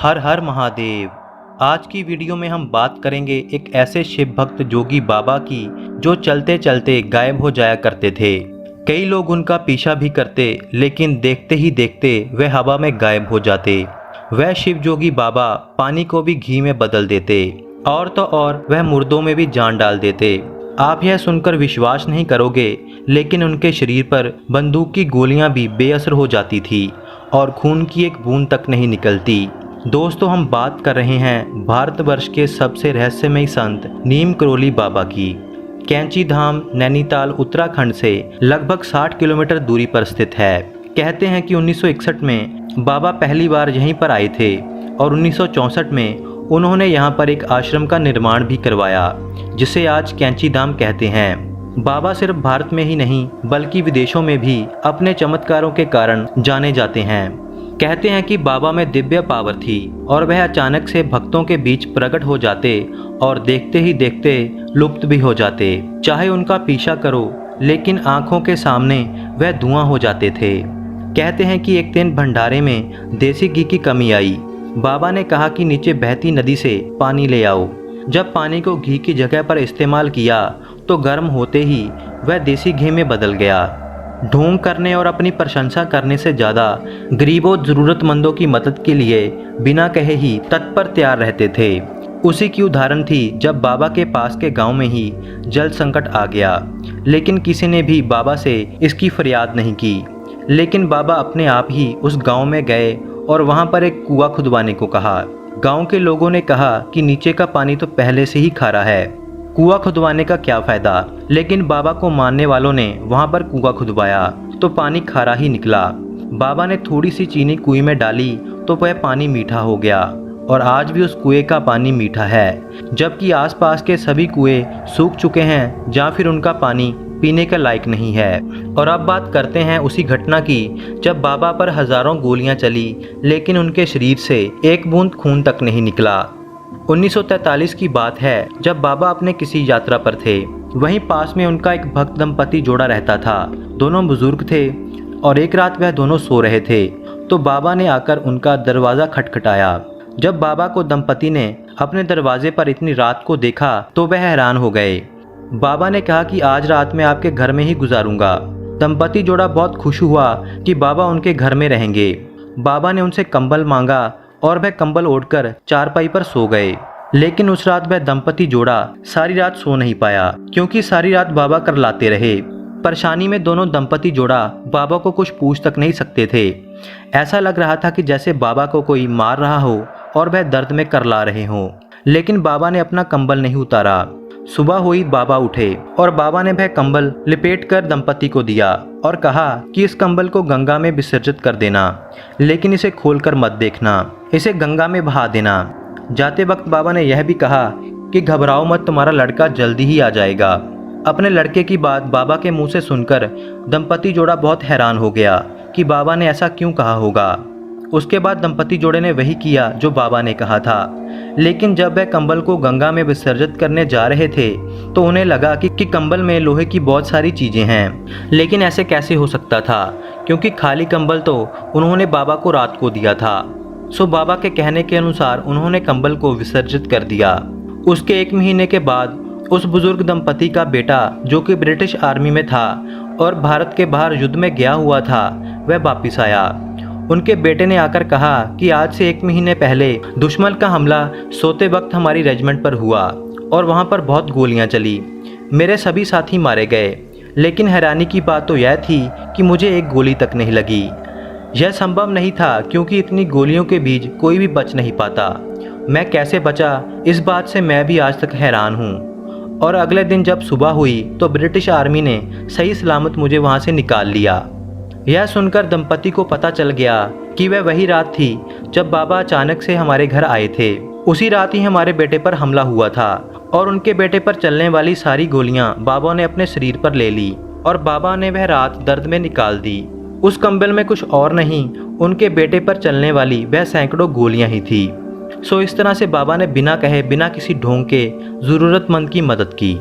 हर हर महादेव। आज की वीडियो में हम बात करेंगे एक ऐसे शिव भक्त जोगी बाबा की जो चलते चलते गायब हो जाया करते थे। कई लोग उनका पीछा भी करते, लेकिन देखते ही देखते वह हवा में गायब हो जाते। वह शिव जोगी बाबा पानी को भी घी में बदल देते और तो और वह मुर्दों में भी जान डाल देते। आप यह सुनकर विश्वास नहीं करोगे, लेकिन उनके शरीर पर बंदूक की गोलियां भी बेअसर हो जाती थी और खून की एक बूंद तक नहीं निकलती। दोस्तों, हम बात कर रहे हैं भारतवर्ष के सबसे रहस्यमयी संत नीम करोली बाबा की। कैंची धाम नैनीताल उत्तराखंड से लगभग 60 किलोमीटर दूरी पर स्थित है। कहते हैं कि 1961 में बाबा पहली बार यहीं पर आए थे और 1964 में उन्होंने यहाँ पर एक आश्रम का निर्माण भी करवाया, जिसे आज कैंची धाम कहते हैं। बाबा सिर्फ भारत में ही नहीं बल्कि विदेशों में भी अपने चमत्कारों के कारण जाने जाते हैं। कहते हैं कि बाबा में दिव्य पावर थी और वह अचानक से भक्तों के बीच प्रकट हो जाते और देखते ही देखते लुप्त भी हो जाते। चाहे उनका पीछा करो, लेकिन आंखों के सामने वह धुआं हो जाते थे। कहते हैं कि एक दिन भंडारे में देसी घी की कमी आई। बाबा ने कहा कि नीचे बहती नदी से पानी ले आओ। जब पानी को घी की जगह पर इस्तेमाल किया तो गर्म होते ही वह देसी घी में बदल गया। ढोंग करने और अपनी प्रशंसा करने से ज़्यादा गरीबों ज़रूरतमंदों की मदद के लिए बिना कहे ही तत्पर तैयार रहते थे। उसी की उदाहरण थी जब बाबा के पास के गांव में ही जल संकट आ गया, लेकिन किसी ने भी बाबा से इसकी फरियाद नहीं की। लेकिन बाबा अपने आप ही उस गांव में गए और वहां पर एक कुआं खुदवाने को कहा। गांव के लोगों ने कहा कि नीचे का पानी तो पहले से ही खारा है, कुआं खुदवाने का क्या फ़ायदा। लेकिन बाबा को मानने वालों ने वहां पर कुआं खुदवाया तो पानी खारा ही निकला। बाबा ने थोड़ी सी चीनी कुएं में डाली तो वह पानी मीठा हो गया और आज भी उस कुएं का पानी मीठा है, जबकि आसपास के सभी कुएं सूख चुके हैं या फिर उनका पानी पीने के लायक नहीं है। और अब बात करते हैं उसी घटना की जब बाबा पर हज़ारों गोलियां चली, लेकिन उनके शरीर से एक बूंद खून तक नहीं निकला। 1943 की बात है, जब बाबा अपने किसी यात्रा पर थे। वहीं पास में उनका एक भक्त दंपति जोड़ा रहता था। दोनों बुजुर्ग थे और एक रात वह दोनों सो रहे थे तो बाबा ने आकर उनका दरवाज़ा खटखटाया। जब बाबा को दंपति ने अपने दरवाजे पर इतनी रात को देखा तो वह हैरान हो गए। बाबा ने कहा कि आज रात मैं आपके घर में ही गुजारूंगा। दंपति जोड़ा बहुत खुश हुआ कि बाबा उनके घर में रहेंगे। बाबा ने उनसे कंबल मांगा और वह कंबल ओढ़कर चारपाई पर सो गए। लेकिन उस रात वह दंपति जोड़ा सारी रात सो नहीं पाया, क्योंकि सारी रात बाबा करलाते रहे। परेशानी में दोनों दंपति जोड़ा बाबा को कुछ पूछ तक नहीं सकते थे। ऐसा लग रहा था कि जैसे बाबा को कोई मार रहा हो और वह दर्द में करला रहे हों। लेकिन बाबा ने अपना कंबल नहीं उतारा। सुबह हुई, बाबा उठे और बाबा ने वह कंबल लिपेट कर दंपति को दिया और कहा कि इस कंबल को गंगा में विसर्जित कर देना, लेकिन इसे खोलकर मत देखना, इसे गंगा में बहा देना। जाते वक्त बाबा ने यह भी कहा कि घबराओ मत, तुम्हारा लड़का जल्दी ही आ जाएगा। अपने लड़के की बात बाबा के मुंह से सुनकर दंपति जोड़ा बहुत हैरान हो गया कि बाबा ने ऐसा क्यों कहा होगा। उसके बाद दंपति जोड़े ने वही किया जो बाबा ने कहा था। लेकिन जब वह कंबल को गंगा में विसर्जित करने जा रहे थे तो उन्हें लगा कि कंबल में लोहे की बहुत सारी चीज़ें हैं। लेकिन ऐसे कैसे हो सकता था, क्योंकि खाली कंबल तो उन्होंने बाबा को रात को दिया था। सो बाबा के कहने के अनुसार उन्होंने कंबल को विसर्जित कर दिया। उसके 1 महीने के बाद उस बुजुर्ग दंपति का बेटा, जो कि ब्रिटिश आर्मी में था और भारत के बाहर युद्ध में गया हुआ था, वह वापिस आया। उनके बेटे ने आकर कहा कि आज से 1 महीने पहले दुश्मन का हमला सोते वक्त हमारी रेजिमेंट पर हुआ और वहां पर बहुत गोलियां चली। मेरे सभी साथी मारे गए, लेकिन हैरानी की बात तो यह थी कि मुझे एक गोली तक नहीं लगी। यह संभव नहीं था, क्योंकि इतनी गोलियों के बीच कोई भी बच नहीं पाता। मैं कैसे बचा, इस बात से मैं भी आज तक हैरान हूँ। और अगले दिन जब सुबह हुई तो ब्रिटिश आर्मी ने सही सलामत मुझे वहाँ से निकाल लिया। यह सुनकर दंपति को पता चल गया कि वह वही रात थी जब बाबा अचानक से हमारे घर आए थे। उसी रात ही हमारे बेटे पर हमला हुआ था और उनके बेटे पर चलने वाली सारी गोलियां बाबा ने अपने शरीर पर ले ली और बाबा ने वह रात दर्द में निकाल दी। उस कंबल में कुछ और नहीं, उनके बेटे पर चलने वाली वह सैकड़ों गोलियां ही थी। सो इस तरह से बाबा ने बिना कहे, बिना किसी ढोंग के ज़रूरतमंद की मदद की।